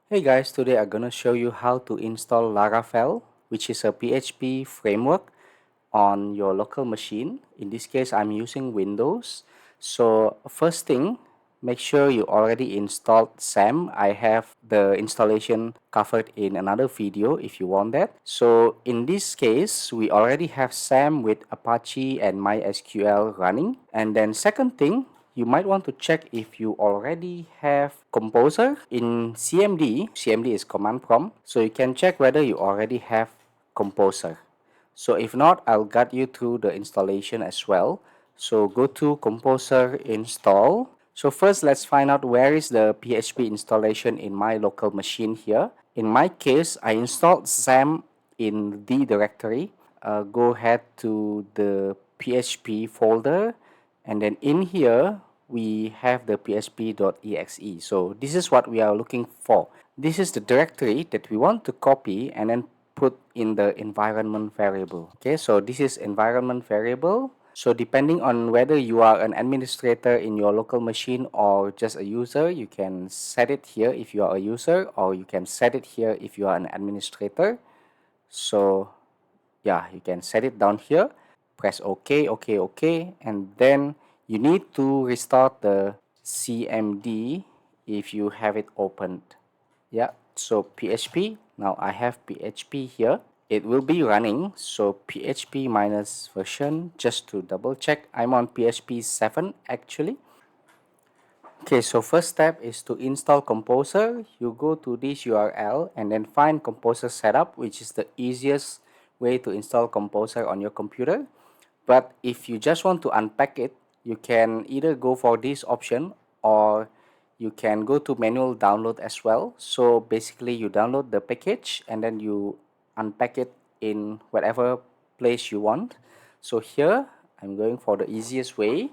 Hey guys, today I'm gonna show you how to install Laravel, which is a PHP framework on your local machine. In this case, I'm using Windows. So first thing, make sure you already installed XAMPP. I have the installation covered in another video if you want that. So in this case, we already have XAMPP with Apache and MySQL running. And then second thing, you might want to check if you already have Composer in CMD. CMD is command prompt, so you can check whether you already have Composer. So if not, I'll guide you through the installation as well. So go to Composer install. So first, let's find out where is the PHP installation in my local machine here. In my case, I installed XAMPP in the directory. Go ahead to the PHP folder, and then in here we have the php.exe. So this is what we are looking for. This is the directory that we want to copy and then put in the environment variable. Okay, so this is environment variable. So depending on whether you are an administrator in your local machine or just a user, you can set it here if you are a user, or you can set it here if you are an administrator. So yeah, you can set it down here. Press OK, OK, OK, and then you need to restart the CMD if you have it opened. Yeah, so PHP, now I have PHP here. It will be running, so PHP minus version, just to double check. I'm on PHP 7 actually. Okay, so first step is to install Composer. You go to this URL and then find Composer setup, which is the easiest way to install Composer on your computer. But if you just want to unpack it, you can either go for this option or you can go to manual download as well. So basically you download the package and then you unpack it in whatever place you want. So here I'm going for the easiest way.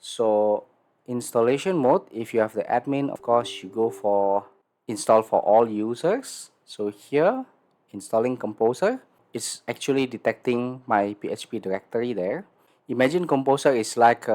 So installation mode, if you have the admin, of course you go for install for all users. So here installing Composer, it's actually detecting my PHP directory there. Imagine Composer is like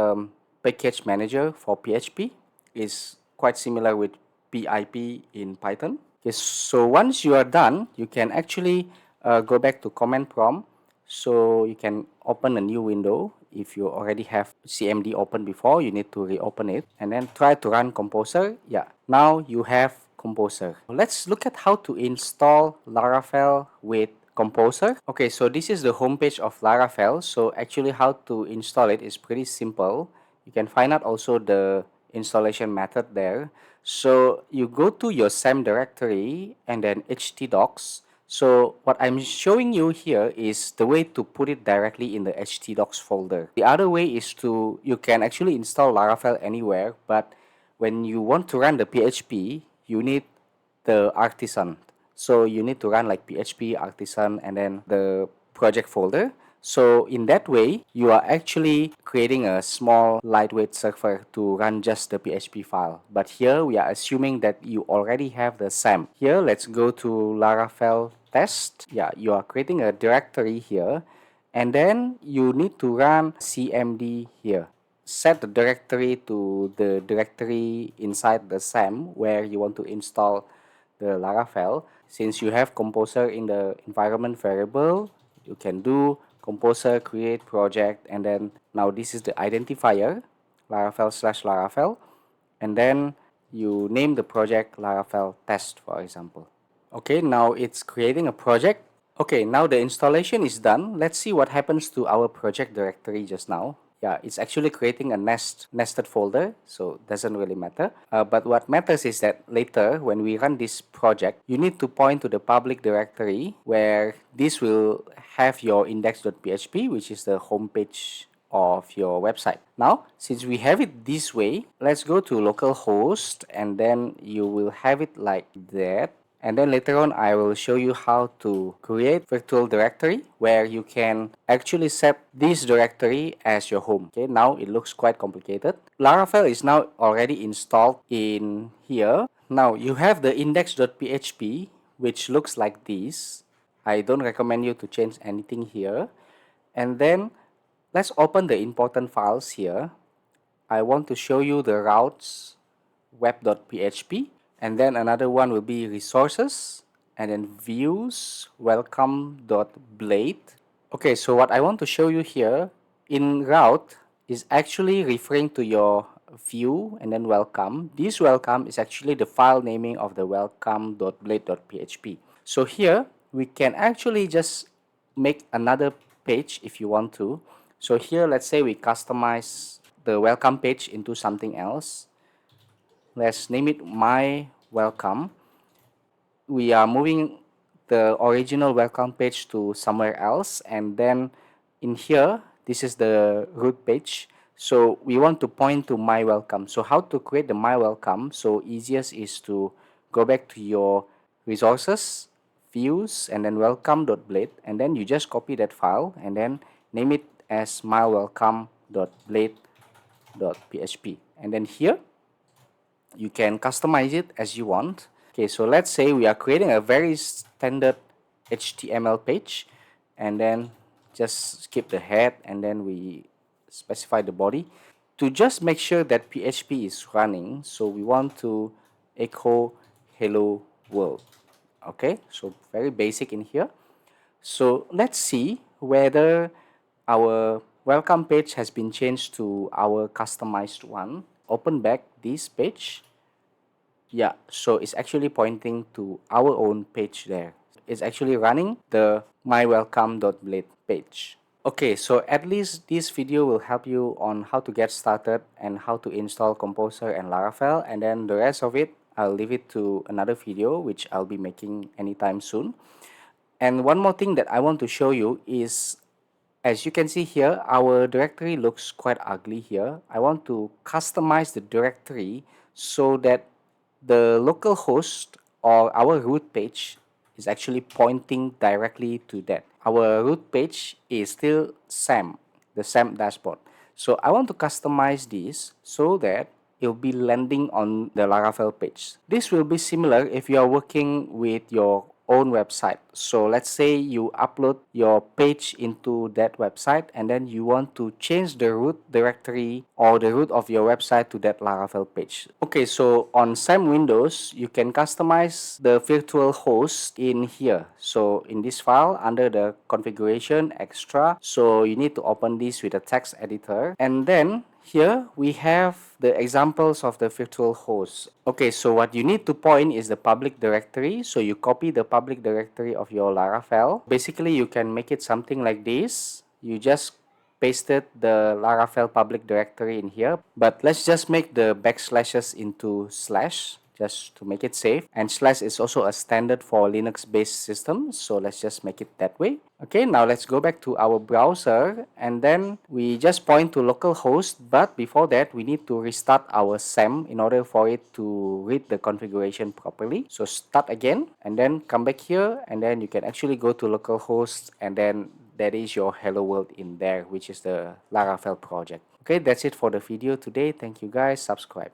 package manager for PHP. It's quite similar with pip in Python. Okay, so once you are done, you can actually go back to command prompt. So you can open a new window. If you already have CMD open before, you need to reopen it and then try to run Composer. Yeah, now you have Composer. Let's look at how to install Laravel with Composer. Okay, so this is the homepage of Laravel. So actually how to install it is pretty simple. You can find out also the installation method there. So you go to your SAM directory and then htdocs. So what I'm showing you here is the way to put it directly in the htdocs folder. The other way is you can actually install Laravel anywhere, but when you want to run the PHP, you need the artisan. So you need to run like PHP artisan and then the project folder. So in that way, you are actually creating a small lightweight server to run just the PHP file. But here we are assuming that you already have the SAM. Here, let's go to Laravel test. Yeah, you are creating a directory here. And then you need to run CMD here. Set the directory to the directory inside the SAM where you want to install the Laravel. Since you have Composer in the environment variable, you can do Composer create project, and then now this is the identifier Laravel/Laravel, and then you name the project Laravel test, for example. Okay, now it's creating a project. Okay, now the installation is done. Let's see what happens to our project directory just now. Yeah, it's actually creating a nested folder, so it doesn't really matter. But what matters is that later when we run this project, you need to point to the public directory where this will have your index.php, which is the homepage of your website. Now, since we have it this way, let's go to localhost and then you will have it like that. And then later on, I will show you how to create virtual directory where you can actually set this directory as your home. Okay, now it looks quite complicated. Laravel is now already installed in here. Now you have the index.php, which looks like this. I don't recommend you to change anything here. And then let's open the important files here. I want to show you the routes web.php. and then another one will be resources, and then views welcome.blade. Okay, so what I want to show you here in route is actually referring to your view and then welcome. This welcome is actually the file naming of the welcome.blade.php. So here we can actually just make another page if you want to. So here, let's say we customize the welcome page into something else. Let's name it my welcome. We are moving the original welcome page to somewhere else, and then in here this is the root page, so we want to point to my welcome. So how to create the my welcome? So easiest is to go back to your resources, views, and then welcome.blade, and then you just copy that file and then name it as my-welcome.blade.php, and then here you can customize it as you want. Okay, so let's say we are creating a very standard HTML page, and then just skip the head and then we specify the body. To just make sure that PHP is running, so we want to echo hello world. Okay, so very basic in here. So let's see whether our welcome page has been changed to our customized one. Open back this page. Yeah, so it's actually pointing to our own page there. It's actually running the mywelcome.blade page. Okay, so at least this video will help you on how to get started and how to install Composer and Laravel, and then the rest of it I'll leave it to another video which I'll be making anytime soon. And one more thing that I want to show you is, as you can see here, our directory looks quite ugly here. I want to customize the directory so that the local host or our root page is actually pointing directly to that. Our root page is still XAMPP, the XAMPP dashboard. So I want to customize this so that it will be landing on the Laravel page. This will be similar if you are working with your own website. So let's say you upload your page into that website and then you want to change the root directory or the root of your website to that Laravel page. Okay, so on XAMPP Windows, you can customize the virtual host in here. So in this file under the configuration extra, so you need to open this with a text editor, and then here we have the examples of the virtual hosts. Okay, so what you need to point is the public directory. So you copy the public directory of your Laravel. Basically, you can make it something like this. You just pasted the Laravel public directory in here, but let's just make the backslashes into slash just to make it safe, and slash is also a standard for Linux based systems, so let's just make it that way. Okay, now let's go back to our browser and then we just point to localhost, but before that we need to restart our XAMPP in order for it to read the configuration properly. So start again and then come back here, and then you can actually go to localhost, and then that is your hello world in there, which is the Laravel project. Okay, that's it for the video today. Thank you guys. Subscribe.